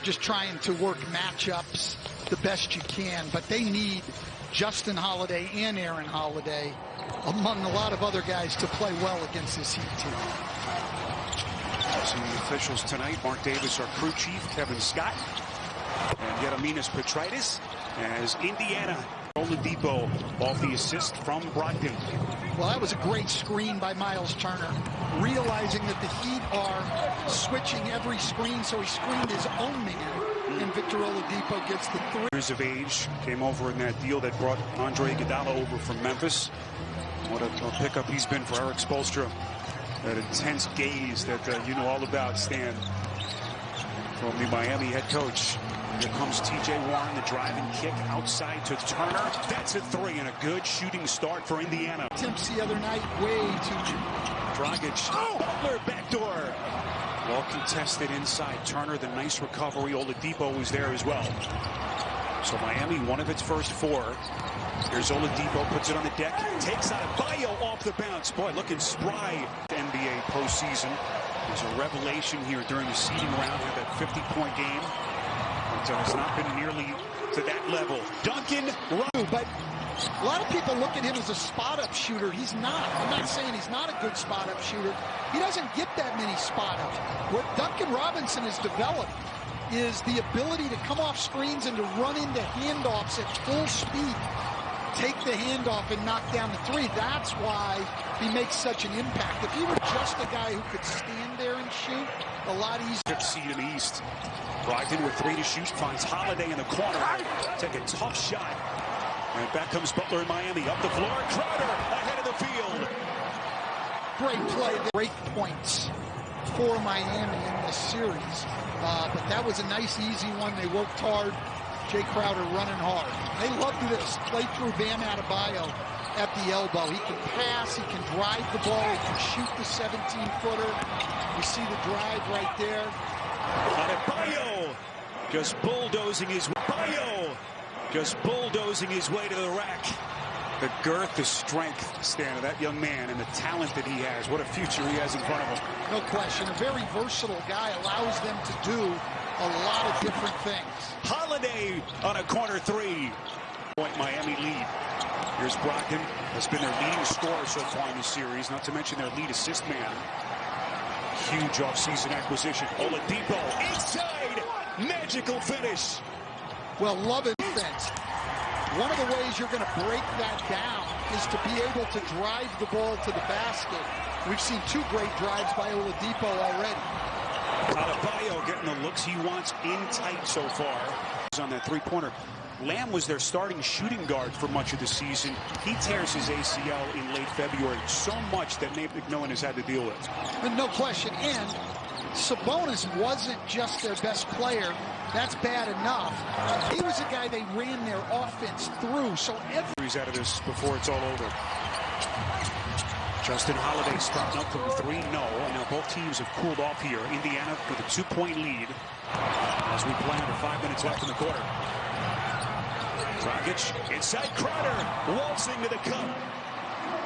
you're just trying to work matchups the best you can. But they need Justin Holiday and Aaron Holiday, among a lot of other guys, to play well against this Heat team. Some of the officials tonight: Mark Davis, our crew chief, Kevin Scott, and Gediminas Petraitis, as Indiana. Oladipo off the assist from Brogdon. Well, that was a great screen by Miles Turner, realizing that the Heat are switching every screen, so he screened his own man, and Victor Oladipo gets the 3. Years of age, came over in that deal that brought Andre Iguodala over from Memphis. What a pickup he's been for Eric Spoelstra. That intense gaze that you know all about, Stan, from the Miami head coach. Here comes T.J. Warren, the driving kick outside to Turner. That's a 3 and a good shooting start for Indiana. Attempts the other night, way too. Dragic, Butler backdoor. Well contested inside. Turner, the nice recovery. Oladipo was there as well. So Miami, one of its first 4. Here's Oladipo, puts it on the deck, takes out a bio off the bounce. Boy, looking spry. NBA postseason. There's a revelation here during the seeding round. Had that 50-point game. But it's not been nearly to that level. Duncan, but a lot of people look at him as a spot-up shooter. He's not. I'm not saying he's not a good spot-up shooter. He doesn't get that many spot-ups. What Duncan Robinson has developed is the ability to come off screens and to run into handoffs at full speed. Take the handoff and knock down the 3. That's why he makes such an impact. If he were just a guy who could stand there and shoot, a lot easier. 5th seed in the East. Brogdon with 3 to shoot, finds Holiday in the corner. Take a tough shot. And back comes Butler in Miami. Up the floor, Crowder ahead of the field. Great play, great points for Miami in this series. But that was a nice, easy one. They worked hard. Jay Crowder running hard. They love this. Play through Bam Adebayo at the elbow. He can pass. He can drive the ball. He can shoot the 17-footer. You see the drive right there. Adebayo just bulldozing his way to the rack. The girth, the strength, Stan, of that young man, and the talent that he has. What a future he has in front of him. No question. A very versatile guy, allows them to do a lot of different things. Holiday on a corner 3. Point Miami lead. Here's Brogdon. Has been their leading scorer so far in the series, not to mention their lead assist man. Huge offseason acquisition. Oladipo inside. Magical finish. Well, love it defense. One of the ways you're going to break that down is to be able to drive the ball to the basket. We've seen 2 great drives by Oladipo already. Adebayo getting the looks he wants in tight so far. On that 3-pointer. Lamb was their starting shooting guard for much of the season. He tears his ACL in late February. So much that Nate McMillan has had to deal with. No question. And Sabonis wasn't just their best player. That's bad enough. He was a guy they ran their offense through. So he's out of this before it's all over. Justin Holiday sprouting up from 3, no. And now both teams have cooled off here. Indiana with a 2-point lead as we play under 5 minutes left in the quarter. Dragic inside Crowder, waltzing to the cup.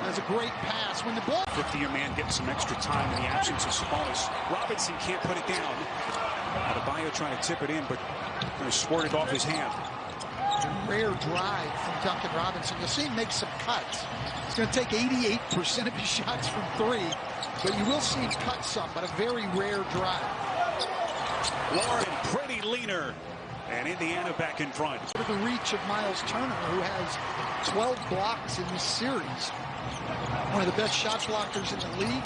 That's a great pass. When the ball... 50-year man getting some extra time in the absence of Sabonis. Robinson can't put it down. Adebayo trying to tip it in, but squirted off his hand. Rare drive from Duncan Robinson. You'll see him make some cuts. He's going to take 88% of his shots from 3, but you will see him cut some, but a very rare drive. Warren, pretty leaner, and Indiana back in front. To the reach of Miles Turner, who has 12 blocks in this series. One of the best shot blockers in the league.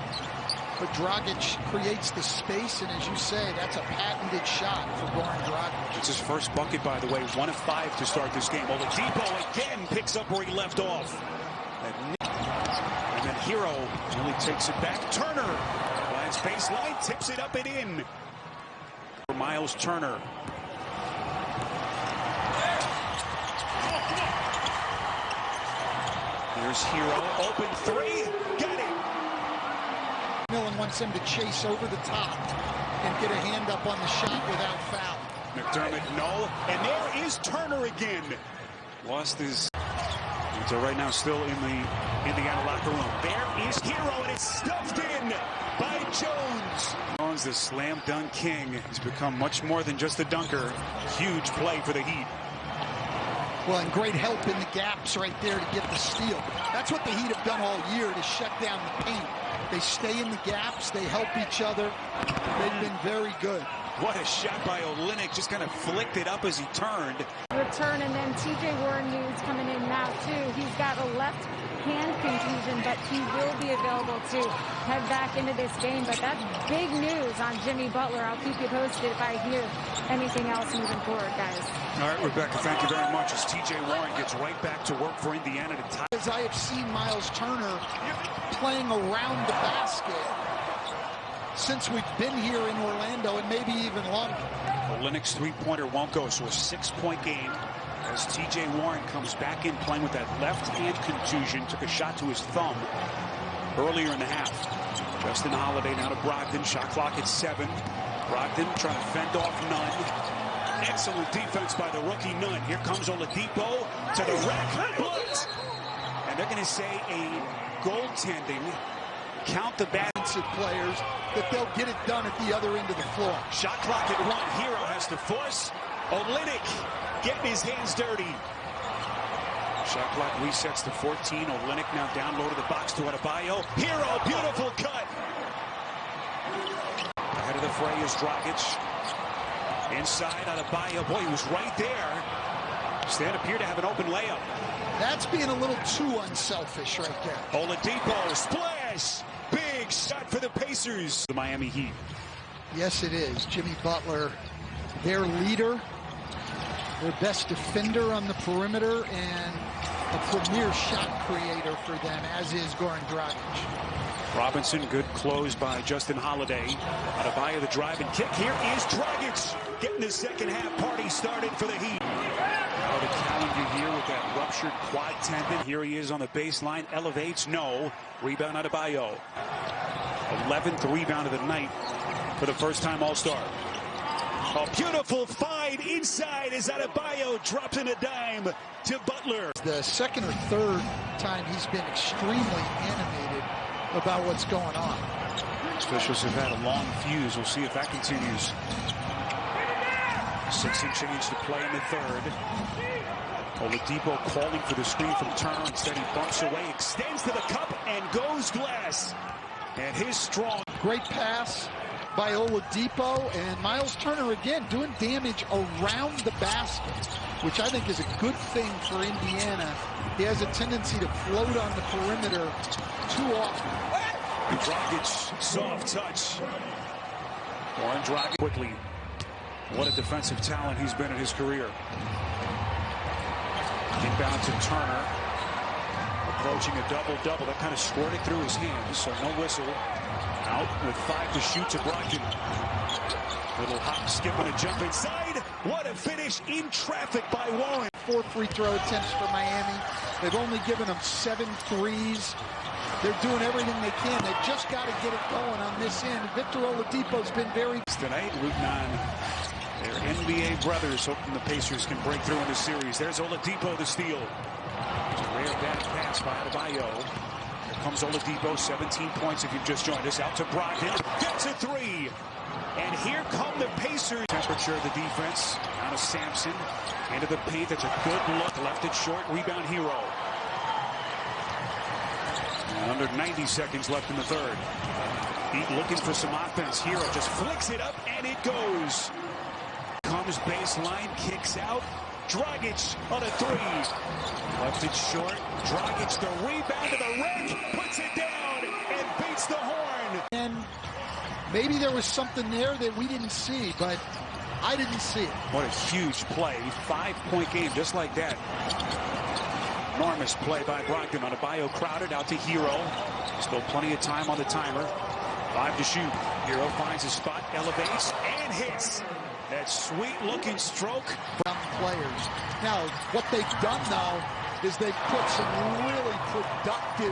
But Dragic creates the space, and as you say, that's a patented shot for Goran Dragic. It's his first bucket, by the way, 1 of 5 to start this game. Oladipo again picks up where he left off. And then Hero really takes it back. Turner lines baseline, tips it up and in. For Miles Turner. Here's Hero, open 3, got it. Millen wants him to chase over the top and get a hand up on the shot without foul. McDermott, no. And there is Turner again. Lost his... So right now still in the Indiana locker room. There is Hero, and it's stuffed in by Jones. Simmons, the slam dunk king, has become much more than just a dunker. Huge play for the Heat. Well, and great help in the gaps right there to get the steal. That's what the Heat have done all year, to shut down the paint. They stay in the gaps. They help each other. They've been very good. What a shot by Olynyk. Just kind of flicked it up as he turned. Return, and then TJ Warren news coming in now, too. He's got a left hand contusion, but he will be available to head back into this game. But that's big news on Jimmy Butler. I'll keep you posted if I hear anything else moving forward, guys. All right, Rebecca, thank you very much as TJ Warren gets right back to work for Indiana to tie. As I have seen Miles Turner playing around the basket since we've been here in Orlando, and maybe even longer. Olynyk's three-pointer won't go, so a 6-point game as TJ Warren comes back in playing with that left hand contusion. Took a shot to his thumb earlier in the half. Justin Holiday now to Brogdon. Shot clock at 7. Brogdon trying to fend off Nunn. Excellent defense by the rookie Nunn. Here comes Oladipo to the rack. Blocked. And they're going to say a goaltending. Count the defensive players that they'll get it done at the other end of the floor. Shot clock at 1. Hero has to force. Olynyk getting his hands dirty. Shot clock resets to 14. Olynyk now down low to the box to Adebayo. Hero, beautiful cut. Ahead of the fray is Dragic. Inside Adebayo. Boy, he was right there. Stan appeared to have an open layup. That's being a little too unselfish right there. Oladipo, splash! Big shot for the Pacers. The Miami Heat. Yes, it is. Jimmy Butler, their leader, their best defender on the perimeter, and a premier shot creator for them, as is Goran Dragic. Robinson, good close by Justin Holiday. Adebayo the drive and kick. Here is Dragic getting the second half party started for the Heat. Out of the calendar year with that ruptured quad tendon. Here he is on the baseline. Elevates. No. Rebound Adebayo. 11th rebound of the night for the first time All-Star. A beautiful find inside as Adebayo drops in a dime to Butler. The second or third time he's been extremely animated about what's going on. Officials have had a long fuse. We'll see if that continues. 6 and change to play in the third. Oladipo calling for the screen from Turner. Instead he bumps away, extends to the cup, and goes glass. And his strong. Great pass by Oladipo, and Miles Turner again doing damage around the basket, which I think is a good thing for Indiana. He has a tendency to float on the perimeter too often. Dragic, soft touch. Goran Dragic quickly. What a defensive talent he's been in his career. Inbound to Turner. Approaching a double-double. That kind of squirted through his hands, so no whistle. Out with 5 to shoot to Brogdon. Little hop, skip, and a jump inside. What a finish in traffic by Warren. 4 free throw attempts for Miami. They've only given them 7 threes. They're doing everything they can. They've just got to get it going on this end. Victor Oladipo's been very... Tonight, rooting on their NBA brothers, hoping the Pacers can break through in the series. There's Oladipo, the steal. It's a rare bad pass by Adebayo. Here comes Oladipo, 17 points if you've just joined us. Out to Brogdon, gets a 3. And here come the Pacers. Temperature of the defense. Out of Sampson. Into the paint. That's a good look. Left it short. Rebound Hero. And under 90 seconds left in the third. Heat looking for some offense. Hero just flicks it up, and it goes. Comes baseline, kicks out. Dragic on a 3. Left it short. Dragic the rebound to the rack. Puts it down and beats the horn. And maybe there was something there that we didn't see, but I didn't see it. What a huge play. 5-point game just like that. Enormous play by Brogdon. On a bio crowded out to Hero. Still plenty of time on the timer. 5 to shoot. Hero finds his spot, elevates, and hits. That sweet-looking stroke. Young players. Now, what they've done, though, is they've put some really productive,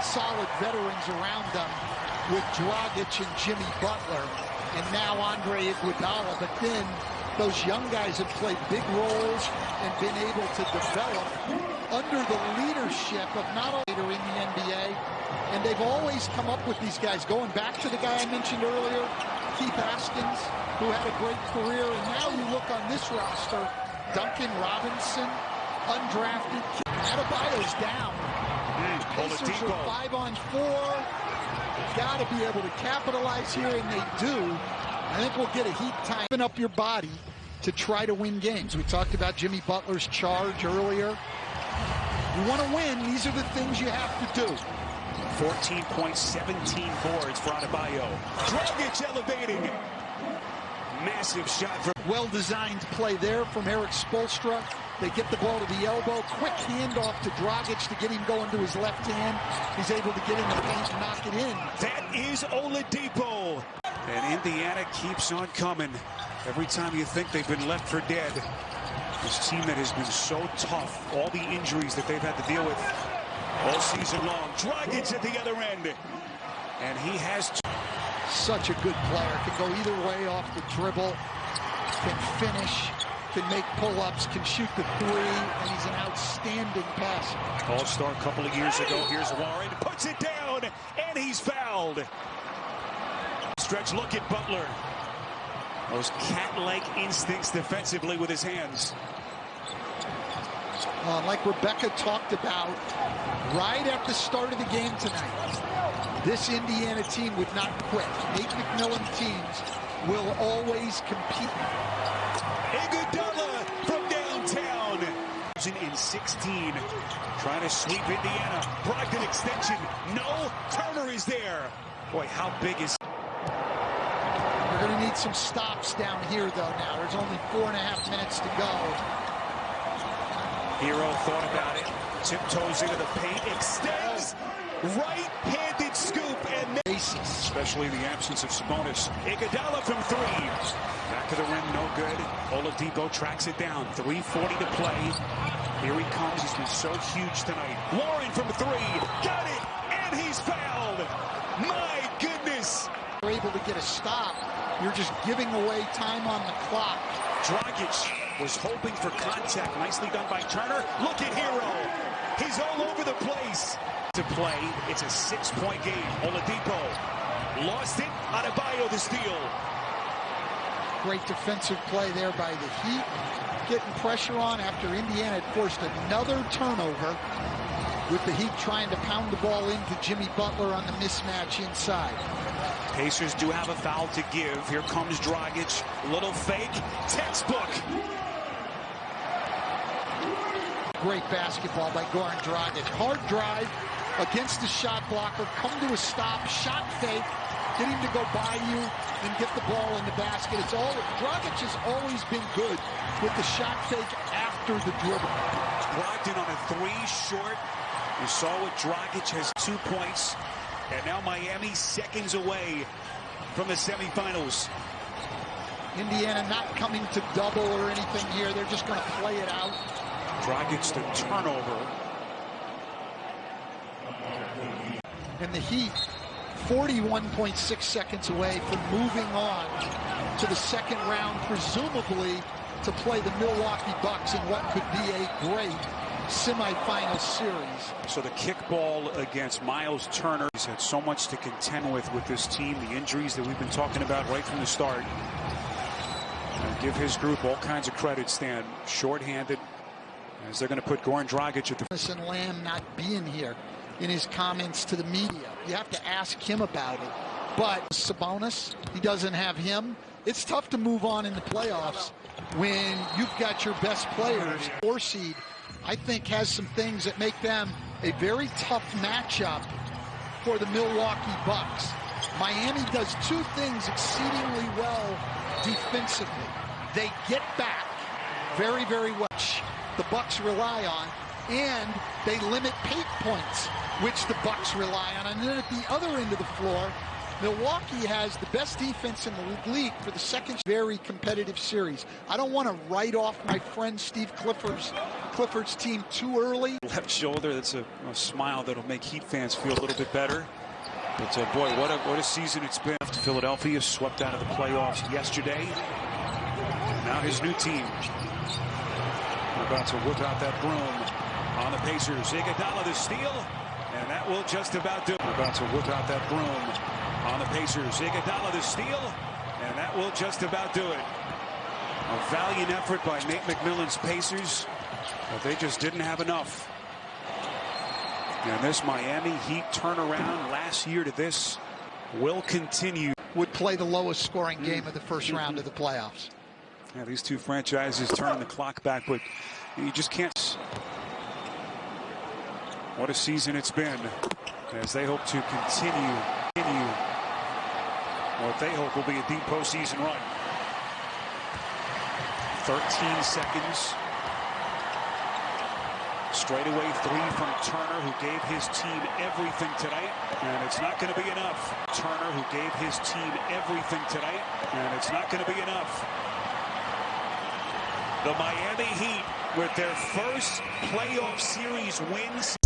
solid veterans around them with Dragic and Jimmy Butler, and now Andre Iguodala. But then those young guys have played big roles and been able to develop under the leadership of not only in the NBA, and they've always come up with these guys. Going back to the guy I mentioned earlier, Keith Haskins, who had a great career. And now you look on this roster, Duncan Robinson, undrafted. Adebayo's down. Pacers are 5-on-4. Got to be able to capitalize here, and they do. I think we'll get a Heat time. Open up your body to try to win games. We talked about Jimmy Butler's charge earlier. You want to win, these are the things you have to do. 14 points, 17 boards for Adebayo. Dragic elevating. Massive shot for... Well-designed play there from Eric Spoelstra. They get the ball to the elbow. Quick handoff to Dragic to get him going to his left hand. He's able to get in the paint and knock it in. That is Oladipo. And Indiana keeps on coming. Every time you think they've been left for dead. This team that has been so tough. All the injuries that they've had to deal with all season long. Dragic at the other end. And he has... Such a good player. Can go either way off the dribble. Can finish. Can make pull-ups. Can shoot the three. And he's an outstanding passer. All-star a couple of years ago. Here's Warren. Puts it down. And he's fouled. Stretch look at Butler. Those cat-like instincts defensively with his hands. Like Rebecca talked about right at the start of the game tonight, this Indiana team would not quit. Nate McMillan teams will always compete. Iguodala from downtown. In 16, trying to sweep Indiana. Brogdon extension. No. Turner is there. Boy, how big is... We're going to need some stops down here, though, now. There's only 4.5 minutes to go. Hero thought about it. Tiptoes into the paint. Extends. Right-handed scoop. And bases. Especially in the absence of Sabonis. Iguodala from three. Back of the rim, no good. Oladipo tracks it down. 3:40 to play. Here he comes. He's been so huge tonight. Warren from three. Got it. And he's fouled. My goodness. You're able to get a stop. You're just giving away time on the clock. Dragic was hoping for contact. Nicely done by Turner. Look at Hero. He's all over the place. To play, it's a 6-point game. Oladipo lost it. Adebayo the steal. Great defensive play there by the Heat. Getting pressure on after Indiana had forced another turnover, with the Heat trying to pound the ball into Jimmy Butler on the mismatch inside. Pacers do have a foul to give. Here comes Dragic. Little fake. Textbook. Great basketball by Goran Dragic. Hard drive against the shot blocker. Come to a stop. Shot fake. Get him to go by you and get the ball in the basket. Dragic has always been good with the shot fake after the dribble. Brogdon on a three short. You saw what Dragic has 2 points. And now Miami seconds away from the semifinals. Indiana not coming to double or anything here. They're just going to play it out. Dragic the turnover. And the Heat 41.6 seconds away from moving on to the second round, presumably to play the Milwaukee Bucks in what could be a great semifinal series. So the kickball against Miles Turner. He's had so much to contend with this team, the injuries that we've been talking about right from the start. And give his group all kinds of credit, Stan. Shorthanded, as they're going to put Goran Dragic at the... And Lamb not being here in his comments to the media. You have to ask him about it. But Sabonis, he doesn't have him. It's tough to move on in the playoffs when you've got your best players. 4 seed, I think, has some things that make them a very tough matchup for the Milwaukee Bucks. Miami does 2 things exceedingly well defensively. They get back very, very well, which the Bucks rely on, and they limit paint points, which the Bucks rely on. And then at the other end of the floor, Milwaukee has the best defense in the league for the second very competitive series. I don't want to write off my friend Steve Clifford's team too early. Left shoulder, that's a smile that'll make Heat fans feel a little bit better. But boy, what a season it's been. Philadelphia swept out of the playoffs yesterday. Now his new team. We're about to whip out that broom on the Pacers. Iguodala the steal, and that will just about do it. We're about to whip out that broom on the Pacers. Iguodala the steal, And that will just about do it. A valiant effort by Nate McMillan's Pacers, but they just didn't have enough. And this Miami Heat turnaround last year to this will continue. Would play the lowest scoring game of the first round of the playoffs. Yeah, these two franchises turn the clock back, but you just can't. What a season it's been as they hope to continue what they hope will be a deep postseason run. 13 seconds. Straightaway three from Turner, who gave his team everything tonight, and it's not going to be enough. Turner, who gave his team everything tonight, and it's not going to be enough. The Miami Heat with their first playoff series wins.